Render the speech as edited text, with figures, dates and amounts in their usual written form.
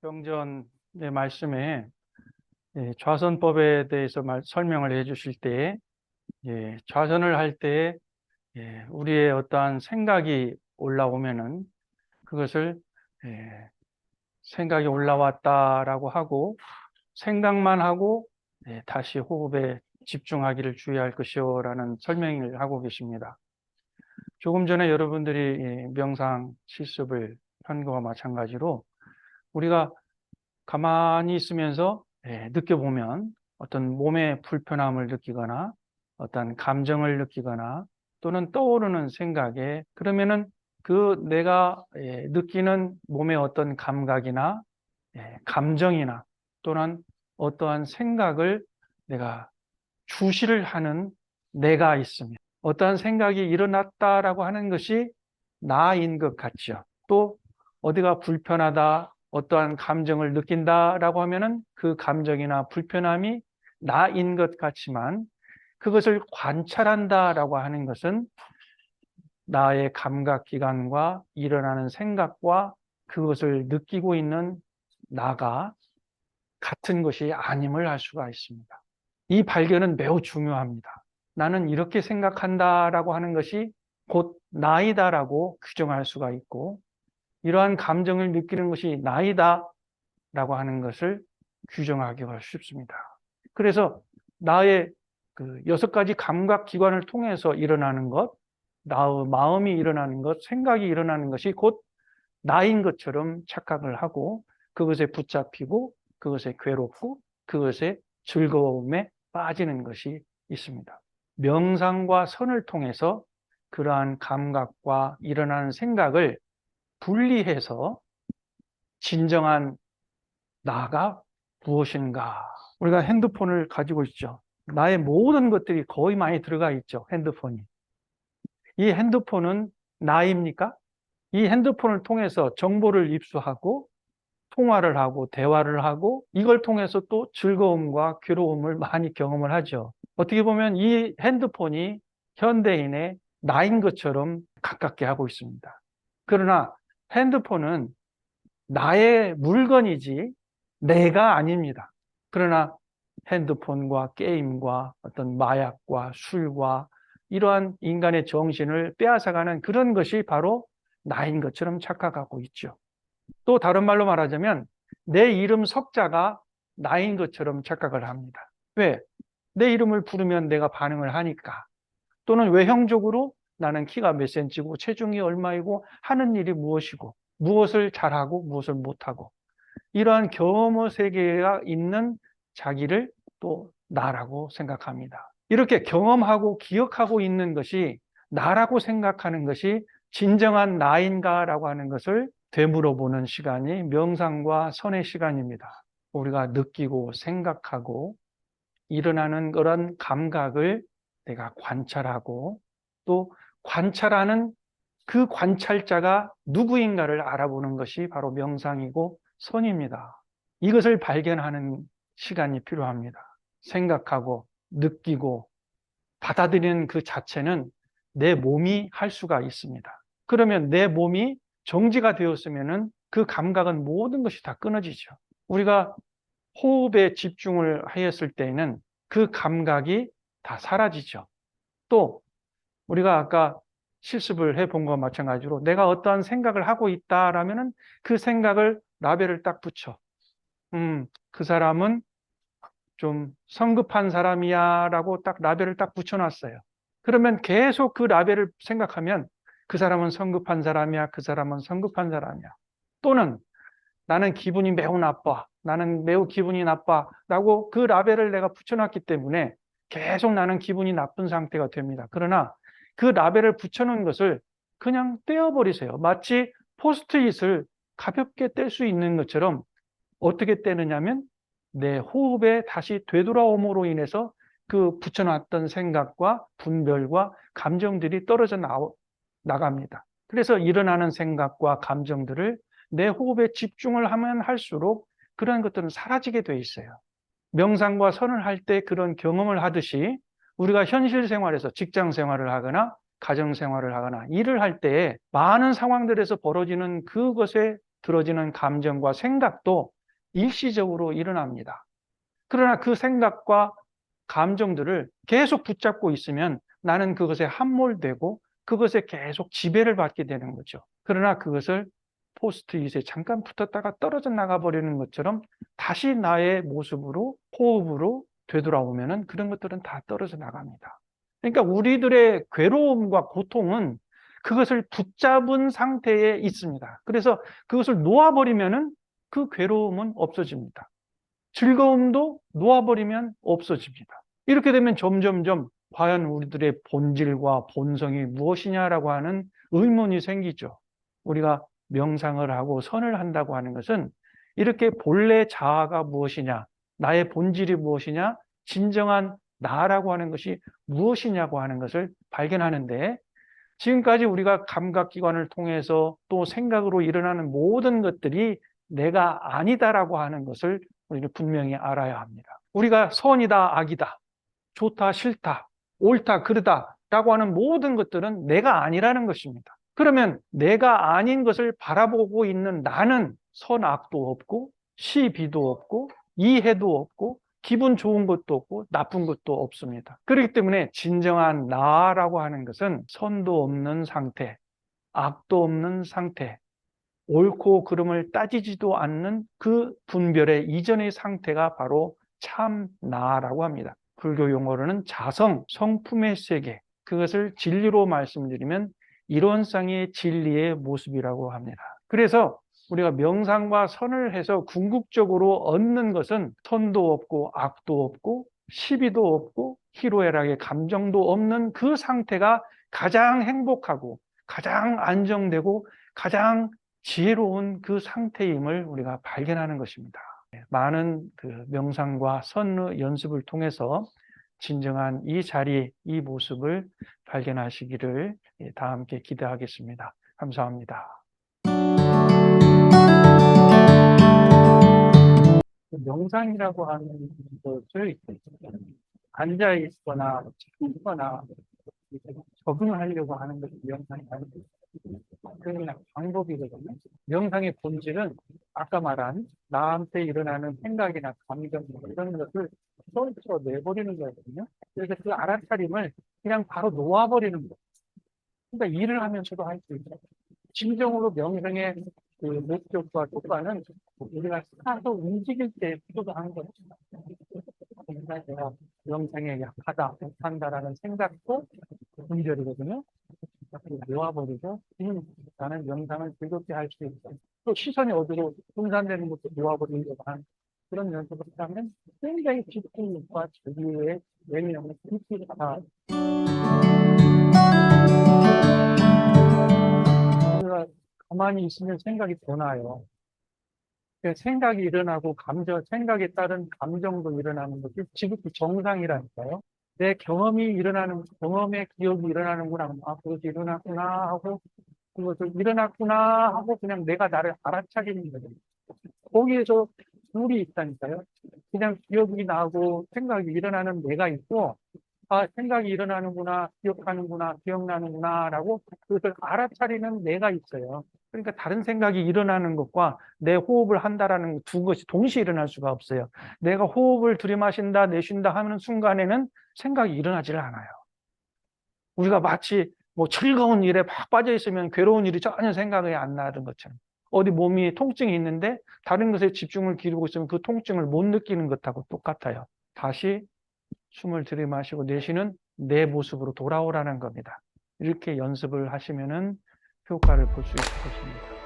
경전의 말씀에 좌선법에 대해서 설명을 해 주실 때, 좌선을 할 때 우리의 어떠한 생각이 올라오면은 그것을 생각이 올라왔다라고 하고, 생각만 하고 다시 호흡에 집중하기를 주의할 것이요라는 설명을 하고 계십니다. 조금 전에 여러분들이 명상 실습을 한 거와 마찬가지로 우리가 가만히 있으면서 느껴보면 어떤 몸의 불편함을 느끼거나 어떤 감정을 느끼거나 또는 떠오르는 생각에, 그러면은 그 내가 느끼는 몸의 어떤 감각이나 감정이나 또는 어떠한 생각을 내가 주시를 하는 내가 있으면, 어떠한 생각이 일어났다라고 하는 것이 나인 것 같죠. 또 어디가 불편하다, 어떠한 감정을 느낀다라고 하면은 그 감정이나 불편함이 나인 것 같지만, 그것을 관찰한다라고 하는 것은 나의 감각기관과 일어나는 생각과 그것을 느끼고 있는 나가 같은 것이 아님을 알 수가 있습니다. 이 발견은 매우 중요합니다. 나는 이렇게 생각한다라고 하는 것이 곧 나이다라고 규정할 수가 있고, 이러한 감정을 느끼는 것이 나이다라고 하는 것을 규정하기가 쉽습니다. 그래서 나의 그 6가지 감각 기관을 통해서 일어나는 것, 나의 마음이 일어나는 것, 생각이 일어나는 것이 곧 나인 것처럼 착각을 하고, 그것에 붙잡히고, 그것에 괴롭고, 그것에 즐거움에 빠지는 것이 있습니다. 명상과 선을 통해서 그러한 감각과 일어나는 생각을 분리해서 진정한 나가 무엇인가. 우리가 핸드폰을 가지고 있죠. 나의 모든 것들이 거의 많이 들어가 있죠. 핸드폰이. 이 핸드폰은 나입니까? 이 핸드폰을 통해서 정보를 입수하고 통화를 하고 대화를 하고, 이걸 통해서 또 즐거움과 괴로움을 많이 경험을 하죠. 어떻게 보면 이 핸드폰이 현대인의 나인 것처럼 가깝게 하고 있습니다. 그러나 핸드폰은 나의 물건이지 내가 아닙니다. 그러나 핸드폰과 게임과 어떤 마약과 술과 이러한 인간의 정신을 빼앗아가는 그런 것이 바로 나인 것처럼 착각하고 있죠. 또 다른 말로 말하자면 내 이름 석자가 나인 것처럼 착각을 합니다. 왜? 내 이름을 부르면 내가 반응을 하니까. 또는 외형적으로 나는 키가 몇 센치고 체중이 얼마이고 하는 일이 무엇이고 무엇을 잘하고 무엇을 못하고, 이러한 경험 세계가 있는 자기를 또 나라고 생각합니다. 이렇게 경험하고 기억하고 있는 것이 나라고 생각하는 것이 진정한 나인가라고 하는 것을 되물어보는 시간이 명상과 선의 시간입니다. 우리가 느끼고 생각하고 일어나는 그런 감각을 내가 관찰하고, 또 관찰하는 그 관찰자가 누구인가를 알아보는 것이 바로 명상이고 선입니다. 이것을 발견하는 시간이 필요합니다. 생각하고 느끼고 받아들이는 그 자체는 내 몸이 할 수가 있습니다. 그러면 내 몸이 정지가 되었으면 그 감각은 모든 것이 다 끊어지죠. 우리가 호흡에 집중을 하였을 때에는 그 감각이 다 사라지죠. 또 우리가 아까 실습을 해본 것과 마찬가지로 내가 어떠한 생각을 하고 있다라면은 그 생각을 라벨을 딱 붙여. 그 사람은 좀 성급한 사람이야 라고 딱 라벨을 딱 붙여놨어요. 그러면 계속 그 라벨을 생각하면 그 사람은 성급한 사람이야, 그 사람은 성급한 사람이야. 또는 나는 기분이 매우 나빠, 나는 매우 기분이 나빠 라고 그 라벨을 내가 붙여놨기 때문에 계속 나는 기분이 나쁜 상태가 됩니다. 그러나 그 라벨을 붙여놓은 것을 그냥 떼어버리세요. 마치 포스트잇을 가볍게 뗄 수 있는 것처럼. 어떻게 떼느냐면 내 호흡에 다시 되돌아옴으로 인해서 그 붙여놨던 생각과 분별과 감정들이 떨어져 나갑니다. 그래서 일어나는 생각과 감정들을 내 호흡에 집중을 하면 할수록 그런 것들은 사라지게 돼 있어요. 명상과 선을 할 때 그런 경험을 하듯이 우리가 현실 생활에서 직장 생활을 하거나 가정 생활을 하거나 일을 할 때 많은 상황들에서 벌어지는 그것에 들어지는 감정과 생각도 일시적으로 일어납니다. 그러나 그 생각과 감정들을 계속 붙잡고 있으면 나는 그것에 함몰되고 그것에 계속 지배를 받게 되는 거죠. 그러나 그것을 포스트잇에 잠깐 붙었다가 떨어져 나가버리는 것처럼 다시 나의 모습으로, 호흡으로 되돌아오면은 그런 것들은 다 떨어져 나갑니다. 그러니까 우리들의 괴로움과 고통은 그것을 붙잡은 상태에 있습니다. 그래서 그것을 놓아버리면은 그 괴로움은 없어집니다. 즐거움도 놓아버리면 없어집니다. 이렇게 되면 점점점 과연 우리들의 본질과 본성이 무엇이냐라고 하는 의문이 생기죠. 우리가 명상을 하고 선을 한다고 하는 것은 이렇게 본래 자아가 무엇이냐, 나의 본질이 무엇이냐, 진정한 나라고 하는 것이 무엇이냐고 하는 것을 발견하는데, 지금까지 우리가 감각기관을 통해서 또 생각으로 일어나는 모든 것들이 내가 아니다라고 하는 것을 우리는 분명히 알아야 합니다. 우리가 선이다, 악이다, 좋다, 싫다, 옳다, 그르다 라고 하는 모든 것들은 내가 아니라는 것입니다. 그러면 내가 아닌 것을 바라보고 있는 나는 선악도 없고 시비도 없고 이해도 없고 기분 좋은 것도 없고 나쁜 것도 없습니다. 그렇기 때문에 진정한 나라고 하는 것은 선도 없는 상태, 악도 없는 상태, 옳고 그름을 따지지도 않는 그 분별의 이전의 상태가 바로 참 나라고 합니다. 불교 용어로는 자성, 성품의 세계, 그것을 진리로 말씀드리면 이론상의 진리의 모습이라고 합니다. 그래서 우리가 명상과 선을 해서 궁극적으로 얻는 것은 선도 없고 악도 없고 시비도 없고 희로애락의 감정도 없는 그 상태가 가장 행복하고 가장 안정되고 가장 지혜로운 그 상태임을 우리가 발견하는 것입니다. 많은 그 명상과 선 연습을 통해서 진정한 이 자리, 이 모습을 발견하시기를 다 함께 기대하겠습니다. 감사합니다. 명상이라고 하는 것을 앉아 있거나 있거나 적응을 하려고 하는 것이 명상이 아니고 그냥 방법이거든요. 명상의 본질은 아까 말한 나한테 일어나는 생각이나 감정 이런 것을 떨쳐내버리는 거거든요. 그래서 그 알아차림을 그냥 바로 놓아버리는 거예요. 그러니까 일을 하면서도 할 수 있어요. 진정으로 명상의 그 목적과 효과는 우리가 사서 움직일 때 필요한 거죠. 그러니까 제가 명상에 약하다, 못한다라는 생각도 분별이거든요. 놓아버리고 나는 명상을 즐겁게 할 수 있다. 또 시선이 어디로 분산되는 것도 놓아버리려고 하는 그런 연습을 하면 굉장히 집중력과 자기의 내면의 깊이가 우리가 가만히 있으면 생각이 더 나요. 생각이 일어나고 생각에 따른 감정도 일어나는 것이 지극히 정상이라니까요. 내 경험의 기억이 일어나는구나. 아, 그것이 일어났구나 하고, 그것을 일어났구나 하고 그냥 내가 나를 알아차리는 거죠. 거기에서 둘이 있다니까요. 그냥 기억이 나고 생각이 일어나는 내가 있고, 아, 생각이 일어나는구나, 기억하는구나, 기억나는구나 라고 그것을 알아차리는 내가 있어요. 그러니까 다른 생각이 일어나는 것과 내 호흡을 한다라는 두 것이 동시에 일어날 수가 없어요. 내가 호흡을 들이마신다, 내쉰다 하는 순간에는 생각이 일어나질 않아요. 우리가 마치 뭐 즐거운 일에 막 빠져 있으면 괴로운 일이 전혀 생각이 안 나는 것처럼 어디 몸이 통증이 있는데 다른 것에 집중을 기울이고 있으면 그 통증을 못 느끼는 것하고 똑같아요. 다시 숨을 들이마시고 내쉬는 내 모습으로 돌아오라는 겁니다. 이렇게 연습을 하시면은 효과를 볼 수 있을 것입니다.